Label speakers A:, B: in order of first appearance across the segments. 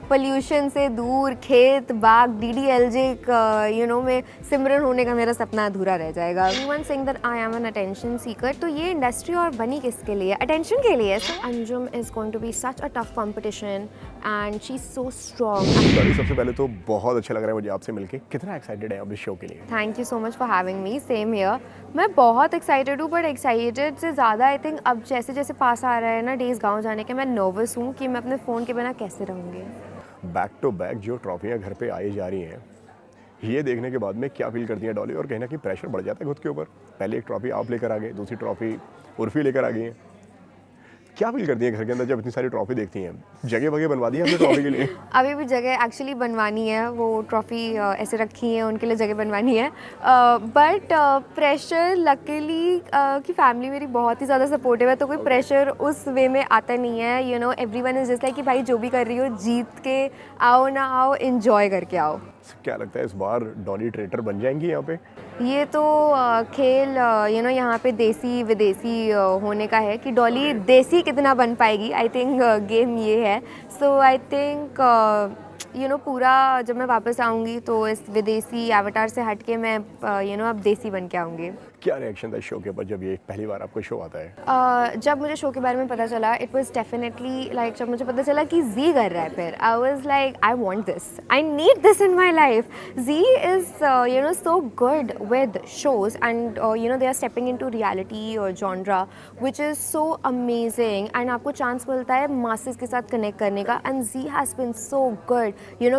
A: Pollution से दूर, खेत बाग, DDLJ में सिमरन होने का मेरा सपना अधूरा रह जाएगा। Everyone saying that I am an attention seeker, तो ये इंडस्ट्री और बनी किसके लिए? अटेंशन के लिए। So Anjum is going to be such a tough competition and she's so strong.
B: सबसे पहले तो बहुत अच्छा लग रहा है मुझे आपसे मिलके। कितना एक्साइटेड है आप इस शो के लिए?
A: Thank you so much for having me, same here. मैं बहुत एक्साइटेड हूँ, बट एक्साइटेड से ज़्यादा आई थिंक अब जैसे जैसे पास आ रहा है ना डेज़ गांव जाने के, मैं नर्वस हूँ कि मैं अपने फ़ोन के बिना कैसे रहूँगी।
B: बैक टू बैक जो ट्रॉफियाँ घर पे आई जा रही हैं, ये देखने के बाद में क्या फील करती हैं डॉली? और कहीं ना कहीं प्रेशर बढ़ जाता है खुद के ऊपर। पहले एक ट्रॉफी आप लेकर आ गए, दूसरी ट्रॉफी उर्फी लेकर आ गई हैं। क्या फील करती हैं घर के अंदर जब इतनी सारी ट्रॉफी देखती हैं? जगह वगैरह बनवा दी है आपने ट्रॉफी के लिए?
A: अभी भी जगह एक्चुअली बनवानी है, वो ट्रॉफ़ी ऐसे रखी है, उनके लिए जगह बनवानी है। बट प्रेशर लकीली कि फैमिली मेरी बहुत ही ज़्यादा सपोर्टिव है, तो कोई प्रेशर उस वे में आता नहीं है। एवरीवन इज़ जस्ट लाइक कि भाई जो भी कर रही हो जीत के आओ ना आओ, एंजॉय करके आओ।
B: क्या लगता है इस बार डॉली ट्रेटर बन जाएंगी यहाँ पे?
A: ये तो खेल यहाँ पे देसी विदेशी होने का है कि डॉली देसी कितना बन पाएगी। आई थिंक गेम ये है। सो आई थिंक पूरा जब मैं वापस आऊँगी तो इस विदेशी एवतार से हट के मैं अब देसी बन के आऊँगी।
B: क्या रिएक्शन था शो के ऊपर जब ये पहली बार आपको शो आता है?
A: जब मुझे शो के बारे में पता चला, इट वाज डेफिनेटली लाइक जब मुझे पता चला कि जी कर रहा है, फिर I was like I want this, I need this in my life. Zee is so good with shows and they are stepping into reality और genre which is so amazing, and आपको चांस मिलता है मासेस के साथ connect करने का, and Zee has been so good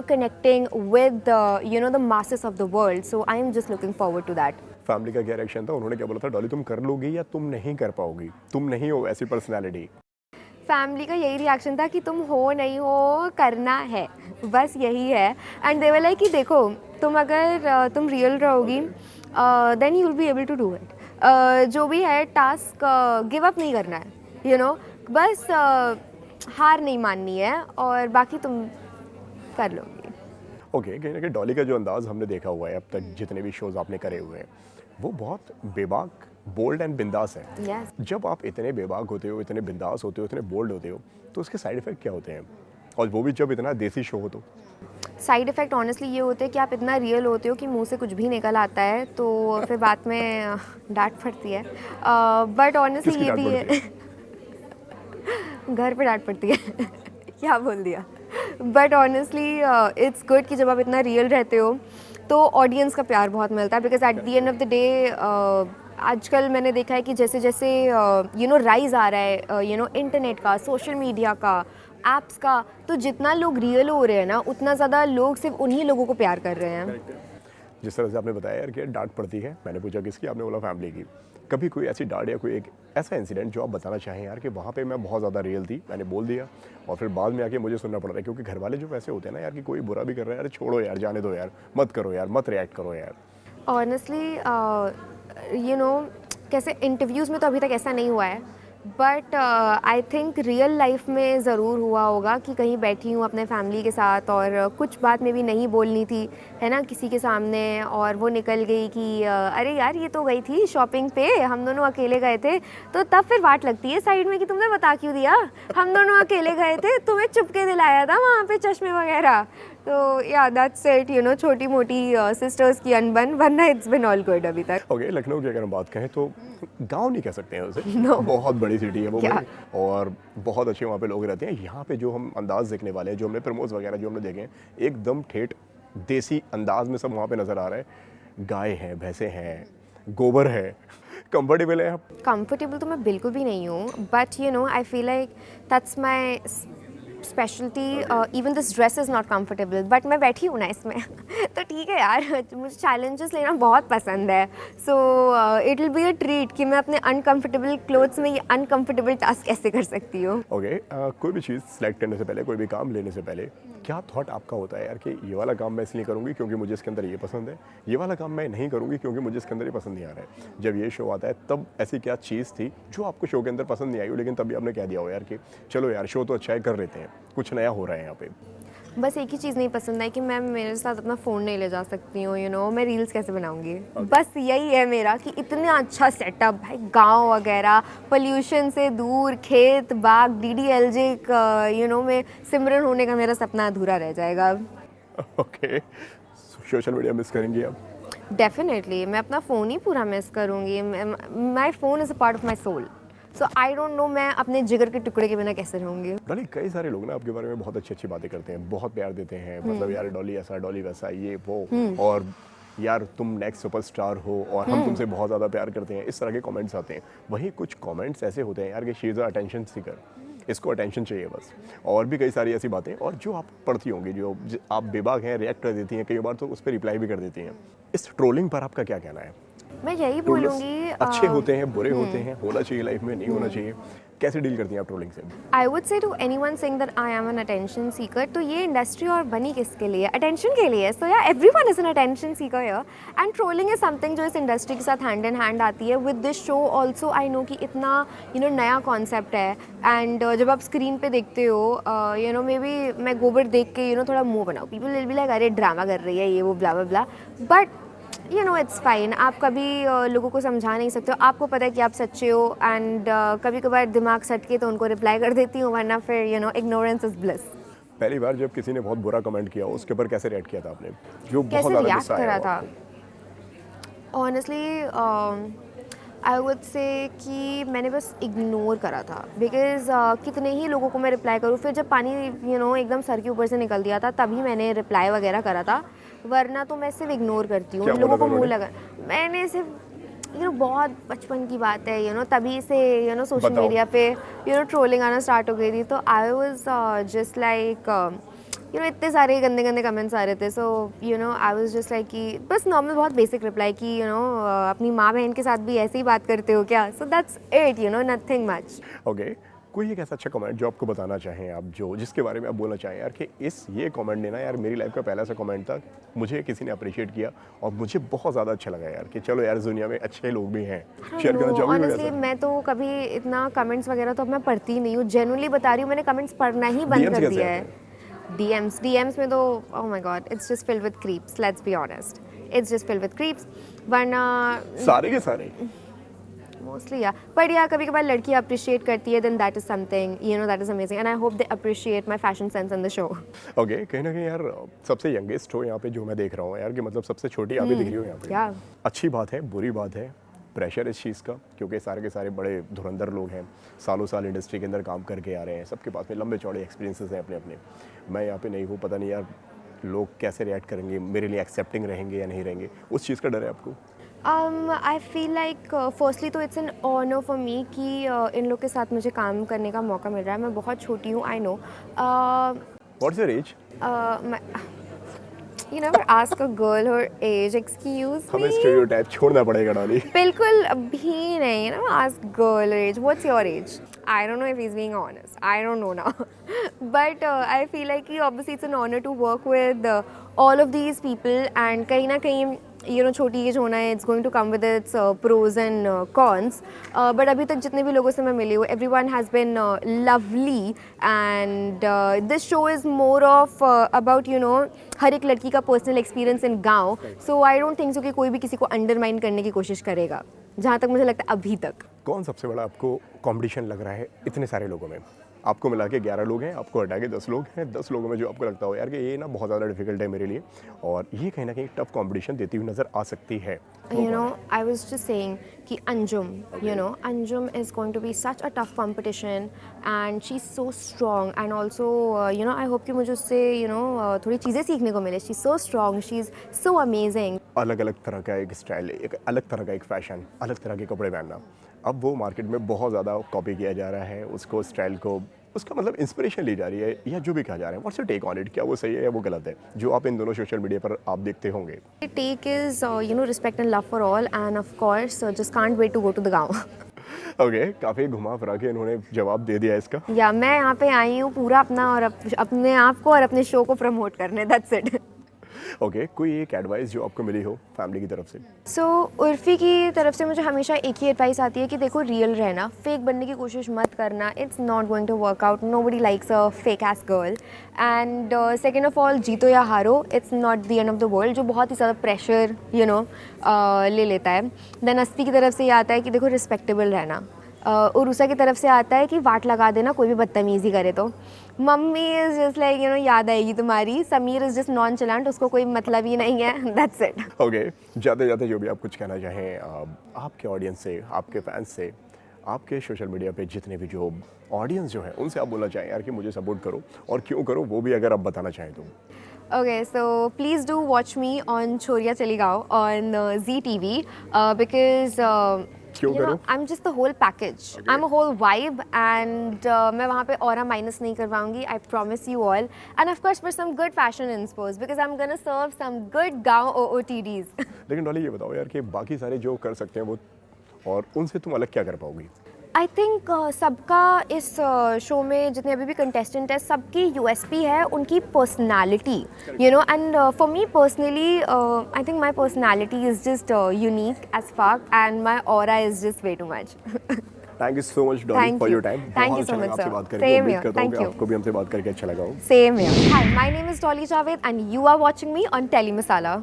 A: connecting with the masses of the world. So I am just looking forward to that.
B: Family का क्या रिएक्शन था? उन्होंने क्या बोला था? डॉली तुम कर लोगी या तुम नहीं कर पाओगी? तुम नहीं हो ऐसी पर्सनालिटी।
A: फैमिली का यही रिएक्शन था कि तुम हो नहीं हो, करना है, बस यही है। एंड दे वर लाइक कि देखो अगर तुम रियल रहोगी then you will be able to do it. जो भी है टास्क गिव अप नहीं करना है, बस हार नहीं माननी है और बाकी तुम कर लोगी।
B: ओके, कहीं ना कहीं डॉली का जो अंदाज हमने देखा हुआ है अब तक जितने भी शोज आपने करे हुए हैं, वो बहुत बेबाक, बोल्ड एंड बिंदास है।
A: yes.
B: जब आप इतने बेबाक होते हो, इतने बिंदास होते हो, इतने बोल्ड होते हो, तो उसके साइड इफेक्ट क्या होते हैं? और वो भी जब इतना देसी शो हो तो?
A: साइड इफ़ेक्ट ऑनेस्टली ये होते हैं कि आप इतना रियल होते हो कि मुंह से कुछ भी निकल आता है, तो फिर बाद में डांट पड़ती है। बट ऑनेस्टली ये भी है घर पे डांट पड़ती है क्या बोल दिया। बट ऑनेस्टली इट्स गुड कि जब आप इतना रियल रहते हो तो ऑडियंस का प्यार बहुत मिलता है, because at the end of the day आजकल मैंने देखा है कि जैसे जैसे राइज आ रहा है इंटरनेट का, सोशल मीडिया का, एप्स का, तो जितना लोग रियल हो रहे हैं ना, उतना ज़्यादा लोग सिर्फ उन्हीं लोगों को प्यार कर रहे हैं।
B: जिस तरह से आपने बताया यार कि डांट पड़ती है, मैंने पूछा किसकी, आपने बोला फैमिली की। कभी कोई ऐसी डांट या कोई एक ऐसा इंसिडेंट जो आप बताना चाहें यार कि वहाँ पे मैं बहुत ज़्यादा रियल थी, मैंने बोल दिया और फिर बाद में आके मुझे सुनना पड़ रहा है? क्योंकि घर वाले जो वैसे होते हैं ना यार कि कोई बुरा भी कर रहा है, अरे छोड़ो यार, जाने दो यार, मत करो यार, मत रिएक्ट करो यार।
A: ऑनेस्टली कैसे इंटरव्यूज़ में तो अभी तक ऐसा नहीं हुआ है, but I think real life में ज़रूर हुआ होगा कि कहीं बैठी हूँ अपने फैमिली के साथ और कुछ बात में भी नहीं बोलनी थी, है ना, किसी के सामने, और वो निकल गई कि अरे यार ये तो गई थी शॉपिंग पे, हम दोनों अकेले गए थे, तो तब फिर बात लगती है साइड में कि तुमने बता क्यों दिया, हम दोनों अकेले गए थे, तुम्हें चुपके दिलाया था वहाँ पे चश्मे वगैरह। तो या दैट्स इट, छोटी मोटी सिस्टर्स की अनबन, वरना इट्स बिन ऑल गुड अभी तक।
B: ओके, लखनऊ की अगर हम बात कहें तो गांव नहीं कह सकते हैं उसे।
A: No.
B: बहुत बड़ी सिटी है वो
A: क्या?
B: और बहुत अच्छे वहाँ पे लोग रहते हैं। यहाँ पे जो हम अंदाज देखने वाले हैं, जो हमने प्रमोज वगैरह जो हमने देखे हैं, एकदम ठेठ देसी अंदाज में सब वहाँ पे नज़र आ रहा है। गाय हैं, भैंसे हैं, गोबर है। कंफर्टेबल है आप?
A: कंफर्टेबल तो मैं बिल्कुल भी नहीं हूँ, but I feel like that's my speciality. Even this dress is not comfortable, but मैं बैठी हूँ ना इसमें तो ठीक है यार, मुझे चैलेंजेस लेना बहुत पसंद है। So it will be a treat कि मैं अपने अनकंफर्टेबल क्लोथ्स में ये अनकंफर्टेबल टास्क कैसे कर सकती हूँ।
B: ओके, कोई भी चीज़ सेलेक्ट करने से पहले, कोई भी काम लेने से पहले क्या थॉट आपका होता है यार कि ये वाला काम मैं इसलिए करूँगी क्योंकि मुझे इसके अंदर ये पसंद है, ये वाला काम मैं नहीं करूँगी क्योंकि मुझे इसके अंदर ये पसंद नहीं आ रहा है? जब ये शो आता है तब ऐसी क्या चीज़ थी जो आपको शो के अंदर पसंद नहीं आई हो, लेकिन तभी आपने कह दिया हो यार कि चलो यार शो तो अच्छा है, कर लेते हैं, कुछ नया हो रहा है यहाँ पे?
A: बस एक ही चीज़ नहीं पसंद है कि मैं मेरे साथ अपना फ़ोन नहीं ले जा सकती हूँ, यू नो मैं रील्स कैसे बनाऊँगी। बस यही है मेरा कि इतना अच्छा सेटअप भाई, गांव वगैरह, पोल्यूशन से दूर, खेत बाग, डीडीएलजे यू नो में सिमरन होने का मेरा सपना अधूरा रह जाएगा।
B: ओके, सोशल मीडिया मिस करेंगी आप?
A: डेफिनेटली मैं अपना फ़ोन ही पूरा मिस करूँगी। My phone is a part of my soul, so I don't know मैं अपने जिगर के टुकड़े के बिना कैसे रहूँगी।
B: डॉली, कई सारे लोग ना आपके बारे में बहुत अच्छी अच्छी बातें करते हैं, बहुत प्यार देते हैं, मतलब यार डॉली ऐसा, डॉली वैसा, ये वो, और यार तुम नेक्स्ट सुपरस्टार हो और हम तुमसे बहुत ज़्यादा प्यार करते हैं, इस तरह के कमेंट्स आते हैं। वहीं कुछ कमेंट्स ऐसे होते हैं यार कि शी इज़ अटेंशन सीकर, इसको अटेंशन चाहिए बस, और भी कई सारी ऐसी बातें, और जो आप पढ़ती होंगी, जो आप बेबाक हैं, रिएक्ट कर देती हैं, कई बार तो उस पर रिप्लाई भी कर देती हैं। इस ट्रोलिंग पर आपका क्या कहना है?
A: मैं यही
B: ट्रोलर्स
A: बोलूँगी,
B: अच्छे होते हैं, बुरे होते हैं, होना चाहिए लाइफ में, नहीं होना चाहिए, कैसे डील करती हैं आप ट्रोलिंग से?
A: I would say to anyone saying that I am an attention seeker, तो ये इंडस्ट्री और बनी किसके लिए? अटेंशन के लिए। So yeah everyone is an attention seeker here, and trolling is something जो इस इंडस्ट्री के साथ हैंड इन हैंड आती है। With this show also I know कि इतना यू नो नया कॉन्सेप्ट है, एंड जब आप स्क्रीन पे देखते हो, यू नो मे बी मैं गोबर देख के यू नो थोड़ा मुंह बनाऊँ, पीपल विल बी लाइक अरे ड्रामा कर रही है ये वो blah blah blah, but you know it's fine. आप कभी लोगों को समझा नहीं सकते हो, आपको पता है कि आप सच्चे हो, एंड कभी कभार दिमाग सटके तो उनको रिप्लाई कर देती हूँ, वरना फिर you know ignorance is bliss.
B: पहली बार जब किसी ने बहुत बुरा कमेंट किया, उसके ऊपर कैसे रिएक्ट किया था आपने, जो बहुत
A: कैसे
B: ज़्यादा
A: रिएक्ट
B: गुस्सा
A: करा
B: आया
A: था?
B: आपको?
A: ऑनेस्टली आई वुड से कि मैंने बस इग्नोर करा था, बिकॉज कितने ही लोगों को मैं रिप्लाई करूँ, फिर जब पानी यू नो एकदम सर के ऊपर से निकल दिया था तभी मैंने रिप्लाई वगैरह करा था, वरना तो मैं सिर्फ इग्नोर करती हूँ।
B: क्या
A: लोगों
B: बोला
A: को
B: था
A: मुँह
B: उन्होंने?
A: लगा, मैंने सिर्फ यू नो बहुत बचपन की बात है, यू नो तभी से यू नो सोशल
B: बताओ।
A: मीडिया पे यू नो ट्रोलिंग आना स्टार्ट हो गई थी, तो I was just like you know इतने सारे गंदे गंदे कमेंट्स आ रहे थे, so you know I was just like कि बस नॉर्मल बहुत बेसिक रिप्लाई कि यू नो अपनी माँ बहन के साथ भी ऐसे ही बात करते हो क्या? So that's it, you know nothing much.
B: Okay, कोई एक ऐसा अच्छा कमेंट जो आपको बताना चाहें आप, जो जिसके बारे में आप बोलना चाहें यार कि ये कमेंट ने ना यार मेरी लाइफ का पहला सा कमेंट था, मुझे किसी ने अप्रिशिएट किया और मुझे बहुत ज़्यादा अच्छा लगा यार कि चलो यार इस दुनिया में अच्छे लोग भी हैं। शेयर करना चाहोगे कोई
A: ऑनेस्टली
B: ऐसा?
A: मैं तो कभी इतना कमेंट्स वगैरह तो अब मैं पढ़ती ही नहीं हूँ, जेन्युइनली बता रही हूँ, मैंने कमेंट्स पढ़ना ही बंद
B: DMs
A: कर
B: कैसे
A: दिया
B: आते
A: है।
B: हैं?
A: डीएम्स में तो oh my God, it's just filled with creeps, let's be honest, it's just filled with creeps, वरना
B: सारे के सारे?
A: मोस्टली या, बट या कभी कभार लड़की अप्रिशिएट करती है, then that is something you know that is amazing, and I hope they appreciate my fashion sense in the show.
B: Okay, कहीं ना कहीं यार सबसे यंगेस्ट हो यहाँ पे जो मैं देख रहा हूँ यार, कि मतलब सबसे छोटी आप ही दिख रही हो यहाँ पे।
A: या
B: अच्छी बात है, बुरी बात है, प्रेशर इस चीज़ का, क्योंकि सारे के सारे बड़े धुरंधर लोग हैं, सालों साल इंडस्ट्री के अंदर काम करके आ रहे हैं, सबके पास में लंबे चौड़े एक्सपीरियंसेस हैं अपने अपने। मैं यहाँ पे नहीं हूँ, पता नहीं यार लोग कैसे रिएक्ट करेंगे, मेरे लिए एक्सेप्टिंग रहेंगे या नहीं रहेंगे, उस चीज़ का डर है आपको?
A: आई फील लाइक फर्स्टली तो it's an honour for me कि इन लोग के साथ मुझे काम करने का मौका मिल रहा है। मैं बहुत छोटी हूँ, I know.
B: What's your age?
A: You never ask a girl her age, excuse
B: हमें
A: me?
B: स्टेरियोटाइप छोड़ना पड़ेगा डॉली।
A: बिल्कुल भी नहीं, you know, ask girl her age. What's your age? I don't know if he's being honest. I don't know now. But I feel like obviously it's an honor to work with all of these people, and कहीं ना कहीं you know छोटी as होना है, it's going to come with its pros and cons. But अभी तक जितने भी लोगों से मैं मिली हूँ, everyone has been lovely, and this show is more of about you know हर एक लड़की का पर्सनल एक्सपीरियंस इन गाँव, सो आई डोंट थिंक सो कि कोई भी किसी को अंडरमाइन करने की कोशिश करेगा, जहाँ तक मुझे लगता है अभी तक।
B: कौन सबसे बड़ा आपको कंपटीशन लग रहा है इतने सारे लोगों में? आपको मिला के 11 लोग हैं, आपको हटा के 10 लोग हैं, 10 लोगों में जो आपको लगता हो यार कि ये ना बहुत ज़्यादा डिफिकल्ट है मेरे लिए, और ये कहीं ना कहीं टफ कंपटीशन देती हुई नज़र आ सकती है?
A: You know, I was just saying कि Anjum, you know, Anjum is going to be such a tough competition, and she's so strong, and also you know I hope कि मुझे उससे you know थोड़ी चीज़ें सीखने को मिले। She's so strong, she's so amazing.
B: अलग अलग तरह का एक स्टाइल, एक अलग तरह का एक फैशन, अलग तरह के कपड़े पहनना, अब वो मार्केट में बहुत ज़्यादा कॉपी किया जा रहा है, उसको स्टाइल को, उसका मतलब इंस्पिरेशन ली जा रही है, या जो भी कहा जा रहा है। What's your take on it? क्या वो सही है या वो गलत है, जो आप इन दोनों सोशल मीडिया पर आप देखते होंगे?
A: Take is you know respect and love for all, and of course just can't wait to go to the गाँव।
B: ओके, काफ़ी घुमा फिरा के इन्होंने जवाब दे दिया इसका।
A: या मैं यहाँ पे आई हूँ पूरा अपना और अपने आप को और अपने शो को प्रमोट करने, दैट्स इट।
B: ओके, कोई एक एडवाइस जो आपको मिली हो फैमिली की तरफ से?
A: सो उर्फ़ी की तरफ से मुझे हमेशा एक ही एडवाइस आती है कि देखो रियल रहना, फेक बनने की कोशिश मत करना, it's not going to work out, nobody likes a fake ass girl. And second of all, जीतो या हारो, it's not the end of the world, जो बहुत ही ज़्यादा प्रेशर ले लेता है। देन अस्फी की तरफ से ये आता है कि देखो रिस्पेक्टेबल रहना। उरूसा की तरफ से आता है कि वाट लगा देना कोई भी बदतमीज़ी करे तो। मम्मी इज़ जस्ट लाइक याद आएगी तुम्हारी। समीर इज़ जस्ट नॉन चलांट, उसको कोई मतलब ही नहीं है, दैट्स इट।
B: ओके, जाते जाते जो भी आप कुछ कहना चाहें आपके ऑडियंस से, आपके फैंस से, आपके सोशल मीडिया पे जितने भी जो ऑडियंस जो है उनसे आप बोलना चाहें यार कि मुझे सपोर्ट करो, और क्यों करो वो भी अगर आप बताना चाहें तो।
A: Okay, so please do watch me on Choriya Chali Gao on ZTV because
B: क्यों करो?
A: I'm just the whole package.
B: Okay.
A: I'm a whole vibe and मैं वहाँ पे aura minus नहीं करवाऊँगी. I promise you all. And of course for some good fashion inspos because I'm gonna serve some good गाँव OOTDs.
B: लेकिन डॉली ये बताओ यार कि बाकी सारे जो कर सकते हैं वो, और उनसे तुम अलग क्या कर पाओगी?
A: आई थिंक सबका इस शो में जितने अभी भी कंटेस्टेंट है, सबकी यूएसपी है उनकी personality, and for me personally I think my personality is just unique as fuck and my aura is just way too much.
B: Thank you so much Dolly
A: Thank
B: for
A: you.
B: Your time.
A: Thank you
B: अच्छा
A: so
B: लगा
A: much,
B: आपसे
A: sir.
B: बात करके।
A: Same
B: उम्मीद
A: here.
B: करता हूँ
A: Thank
B: कि
A: you.
B: आपको भी हमसे बात करके अच्छा लगा हो।
A: Same here. Hi, my name is Dolly Javed and you are watching me on Tele Masala.